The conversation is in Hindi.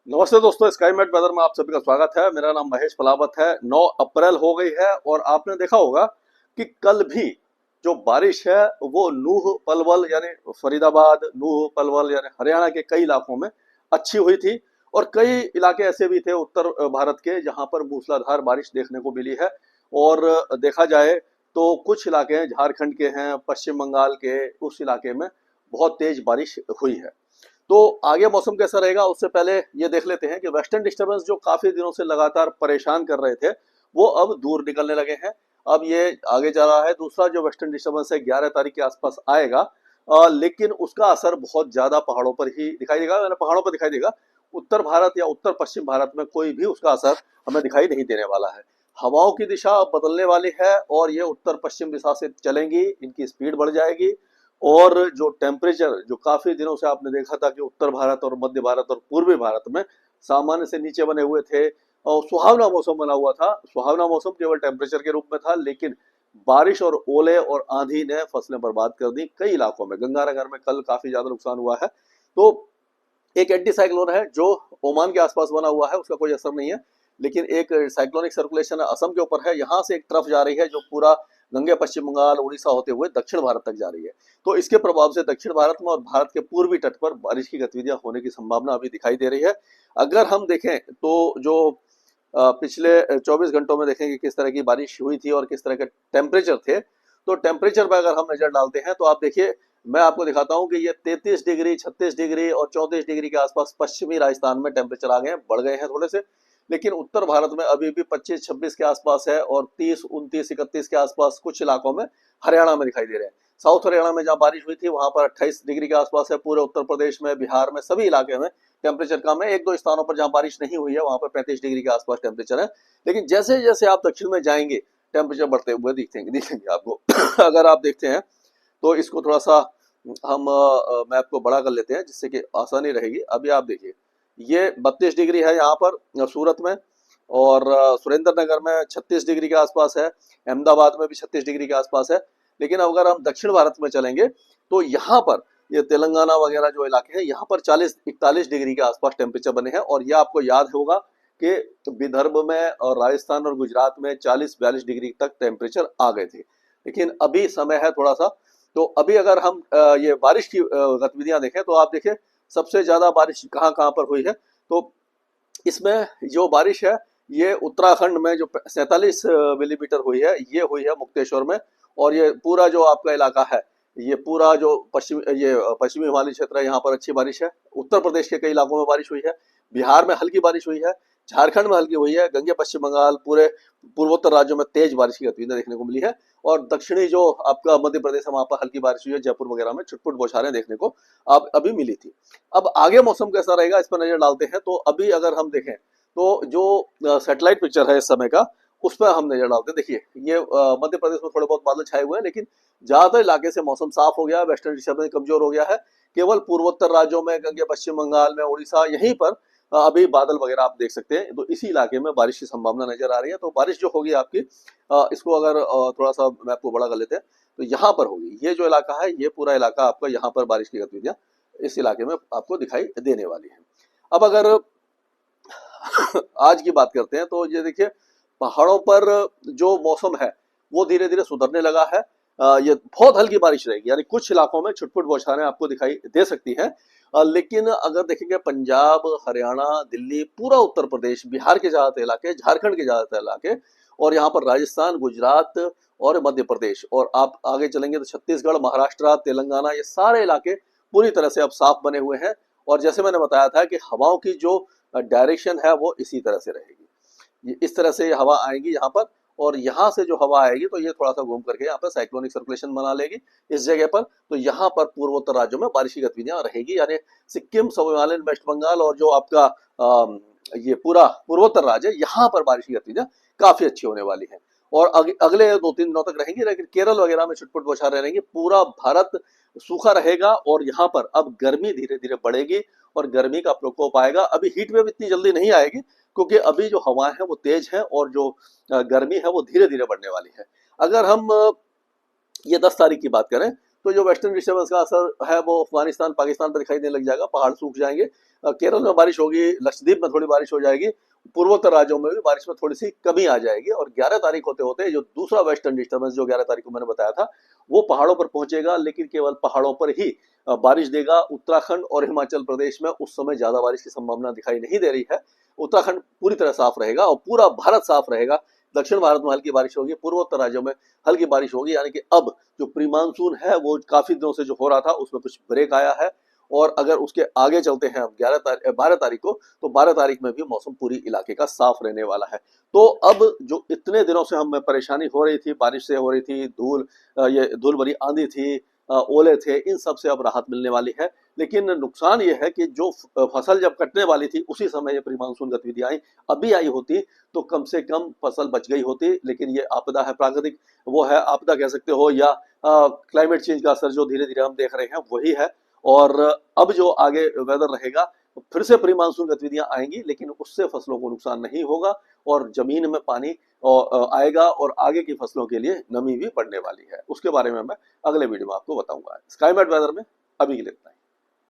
नमस्ते दोस्तों, स्काई मेट वेदर में आप सभी का स्वागत है। मेरा नाम महेश पलावत है। 9 अप्रैल हो गई है और आपने देखा होगा कि कल भी जो बारिश है वो नूह पलवल यानी फरीदाबाद, नूह पलवल यानी हरियाणा के कई इलाकों में अच्छी हुई थी। और कई इलाके ऐसे भी थे उत्तर भारत के जहां पर मूसलाधार बारिश देखने को मिली है। और देखा जाए तो कुछ इलाके हैं झारखंड के हैं, पश्चिम बंगाल के, उस इलाके में बहुत तेज बारिश हुई है। तो आगे मौसम कैसा रहेगा उससे पहले ये देख लेते हैं कि वेस्टर्न डिस्टर्बेंस जो काफी दिनों से लगातार परेशान कर रहे थे वो अब दूर निकलने लगे हैं। अब ये आगे जा रहा है। दूसरा जो वेस्टर्न डिस्टर्बेंस है 11 तारीख के आसपास आएगा। लेकिन उसका असर बहुत ज्यादा पहाड़ों पर ही दिखाई देगा, यानी पहाड़ों पर दिखाई देगा। उत्तर भारत या उत्तर पश्चिम भारत में कोई भी उसका असर हमें दिखाई नहीं देने वाला है। हवाओं की दिशा अब बदलने वाली है और ये उत्तर पश्चिम दिशा से चलेंगी, इनकी स्पीड बढ़ जाएगी। और जो टेम्परेचर जो काफी दिनों से आपने देखा था कि उत्तर भारत और मध्य भारत और पूर्वी भारत में सामान्य से नीचे बने हुए थे और सुहावना मौसम बना हुआ था। सुहावना मौसम केवल टेम्परेचर के रूप में था, लेकिन बारिश और ओले और आंधी ने फसलें बर्बाद कर दी कई इलाकों में। गंगानगर में कल काफी ज्यादा नुकसान हुआ है। तो एक एंटी साइक्लोन है जो ओमान के आसपास बना हुआ है, उसका कोई असर नहीं है। लेकिन एक साइक्लोनिक सर्कुलेशन असम के ऊपर है, यहाँ से एक ट्रफ जा रही है जो पूरा गंगे पश्चिम बंगाल उड़ीसा होते हुए दक्षिण भारत तक जा रही है। तो इसके प्रभाव से दक्षिण भारत में और भारत के पूर्वी तट पर बारिश की गतिविधियां होने की संभावना अभी दिखाई दे रही है। अगर हम देखें तो जो पिछले 24 घंटों में देखें कि किस तरह की बारिश हुई थी और किस तरह के टेम्परेचर थे, तो टेम्परेचर पर अगर हम नजर डालते हैं तो आप देखिए, मैं आपको दिखाता हूं कि ये 33 डिग्री, 36 डिग्री और 34 डिग्री के आसपास पश्चिमी राजस्थान में टेम्परेचर आ गए हैं, बढ़ गए हैं थोड़े से। लेकिन उत्तर भारत में अभी भी 25-26 के आसपास है और 30, 29, 31 के आसपास कुछ इलाकों में हरियाणा में दिखाई दे रहे हैं। साउथ हरियाणा में जहां बारिश हुई थी वहां पर 28 डिग्री के आसपास है। पूरे उत्तर प्रदेश में, बिहार में, सभी इलाके में टेम्परेचर कम है। एक दो स्थानों पर जहां बारिश नहीं हुई है वहां पर 35 डिग्री के आसपास टेम्परेचर है। लेकिन जैसे जैसे आप दक्षिण में जाएंगे टेम्परेचर बढ़ते हुए दिखेंगे आपको। अगर आप देखते हैं तो इसको थोड़ा सा हम मैप को बड़ा कर लेते हैं जिससे कि आसानी रहेगी। अभी आप देखिए, ये 32 डिग्री है यहाँ पर सूरत में, और सुरेंद्र नगर में 36 डिग्री के आसपास है। अहमदाबाद में भी 36 डिग्री के आसपास है। लेकिन अगर हम दक्षिण भारत में चलेंगे तो यहाँ पर ये तेलंगाना वगैरह जो इलाके हैं यहाँ पर 40-41 डिग्री के आसपास टेम्परेचर बने हैं। और ये आपको याद होगा कि विदर्भ में और राजस्थान और गुजरात में 40-42 डिग्री तक टेम्परेचर आ गए थे। लेकिन अभी समय है थोड़ा सा। तो अभी अगर हम ये बारिश की गतिविधियां देखें तो आप देखिए सबसे ज्यादा बारिश कहाँ कहाँ पर हुई है। तो इसमें जो बारिश है ये उत्तराखंड में जो 47 मिलीमीटर हुई है, ये हुई है मुक्तेश्वर में। और ये पूरा जो आपका इलाका है, ये पूरा जो पश्चिमी हिमालय क्षेत्र है, यहाँ पर अच्छी बारिश है। उत्तर प्रदेश के कई इलाकों में बारिश हुई है। बिहार में हल्की बारिश हुई है। झारखंड में हल्की हुई है। गंगे पश्चिम बंगाल, पूरे पूर्वोत्तर राज्यों में तेज बारिश की गतिविधियां देखने को मिली है। और दक्षिणी जो आपका मध्य प्रदेश है वहां पर हल्की बारिश हुई है। जयपुर वगैरह में छुटपुट बौछारें देखने को अब अभी मिली थी। अब आगे मौसम कैसा रहेगा इस पर नजर डालते हैं। तो अभी अगर हम देखें तो जो सैटेलाइट पिक्चर है इस समय का, उस पर हम नजर डालते हैं। देखिए ये मध्य प्रदेश में थोड़े बहुत बादल छाए हुए हैं, लेकिन ज्यादातर इलाके से मौसम साफ हो गया है। वेस्टर्न डिस्टर्बेंस कमजोर हो गया है। केवल पूर्वोत्तर राज्यों में, गंगे पश्चिम बंगाल में, उड़ीसा, यहीं पर अभी बादल वगैरह आप देख सकते हैं। तो इसी इलाके में बारिश की संभावना नजर आ रही है। तो बारिश जो होगी आपकी, इसको अगर थोड़ा सा मैप को बड़ा कर लेते हैं तो यहाँ पर होगी। ये जो इलाका है, ये पूरा इलाका आपका, यहाँ पर बारिश की गतिविधियां इस इलाके में आपको दिखाई देने वाली है। अब अगर आज की बात करते हैं तो ये देखिए, पहाड़ों पर जो मौसम है वो धीरे धीरे सुधरने लगा है। ये बहुत हल्की बारिश रहेगी, यानी कुछ इलाकों में छुटपुट बौछारें आपको दिखाई दे सकती हैं। लेकिन अगर देखेंगे पंजाब, हरियाणा, दिल्ली, पूरा उत्तर प्रदेश, बिहार के ज्यादातर इलाके, झारखंड के ज्यादातर इलाके, और यहाँ पर राजस्थान, गुजरात और मध्य प्रदेश, और आप आगे चलेंगे तो छत्तीसगढ़, महाराष्ट्र, तेलंगाना, ये सारे इलाके पूरी तरह से अब साफ बने हुए हैं। और जैसे मैंने बताया था कि हवाओं की जो डायरेक्शन है वो इसी तरह से रहेगी। इस तरह से हवा आएगी यहाँ पर, और यहाँ से जो हवा आएगी तो ये थोड़ा सा घूम करके यहाँ पर साइक्लोनिक सर्कुलेशन बना लेगी इस जगह पर। तो यहाँ पर पूर्वोत्तर राज्यों में बारिश की गतिविधियां रहेगी, यानी सिक्किम, सब हिमालयन, वेस्ट बंगाल और जो आपका ये पूरा पूर्वोत्तर राज्य है, यहाँ पर बारिश की गतिविधियां काफी अच्छी होने वाली है। और अगले 2-3 दिनों तक रहेंगी। लेकिन केरल वगैरह में छुटपुट बौछारें रहेंगी। पूरा भारत सूखा रहेगा और यहाँ पर अब गर्मी धीरे धीरे बढ़ेगी और गर्मी का प्रकोप आएगा। अभी हीट वेव इतनी जल्दी नहीं आएगी क्योंकि अभी जो हवाएं हैं वो तेज है और जो गर्मी है वो धीरे धीरे बढ़ने वाली है। अगर हम ये 10 तारीख की बात करें तो जो वेस्टर्न डिस्टर्बेंस का असर है वो अफगानिस्तान पाकिस्तान पर दिखाई देने लग जाएगा, पहाड़ सूख जाएंगे। केरल में बारिश होगी, लक्षद्वीप में थोड़ी बारिश हो जाएगी, पूर्वोत्तर राज्यों में भी बारिश में थोड़ी सी कमी आ जाएगी। और 11 तारीख होते होते जो दूसरा वेस्टर्न डिस्टर्बेंस जो 11 तारीख को मैंने बताया था वो पहाड़ों पर पहुंचेगा, लेकिन केवल पहाड़ों पर ही बारिश देगा। उत्तराखंड और हिमाचल प्रदेश में उस समय ज्यादा बारिश की संभावना दिखाई नहीं दे रही है। उत्तराखंड पूरी तरह साफ रहेगा और पूरा भारत साफ रहेगा। दक्षिण भारत में हल्की बारिश होगी, पूर्वोत्तर राज्यों में हल्की बारिश होगी। यानी कि अब जो प्री मानसून है वो काफी दिनों से जो हो रहा था उसमें कुछ ब्रेक आया है। और अगर उसके आगे चलते हैं हम 12 तारीख को, तो 12 तारीख में भी मौसम पूरी इलाके का साफ रहने वाला है। तो अब जो इतने दिनों से हमें परेशानी हो रही थी, बारिश से हो रही थी, ये धूल भरी आंधी थी, ओले थे, इन सब से अब राहत मिलने वाली है। लेकिन नुकसान ये है कि जो फसल जब कटने वाली थी उसी समय ये प्री मानसून गतिविधियां आई, अभी आई होती तो कम से कम फसल बच गई होती। लेकिन ये आपदा है, प्राकृतिक वो है, आपदा कह सकते हो, या क्लाइमेट चेंज का असर जो धीरे धीरे हम देख रहे हैं वही है। और अब जो आगे वेदर रहेगा फिर से प्री मानसून गतिविधियां आएंगी, लेकिन उससे फसलों को नुकसान नहीं होगा और जमीन में पानी आएगा और आगे की फसलों के लिए नमी भी बढ़ने वाली है। उसके बारे में मैं अगले वीडियो में आपको बताऊंगा। स्काईमेट वेदर में अभी के लिए इतना ही।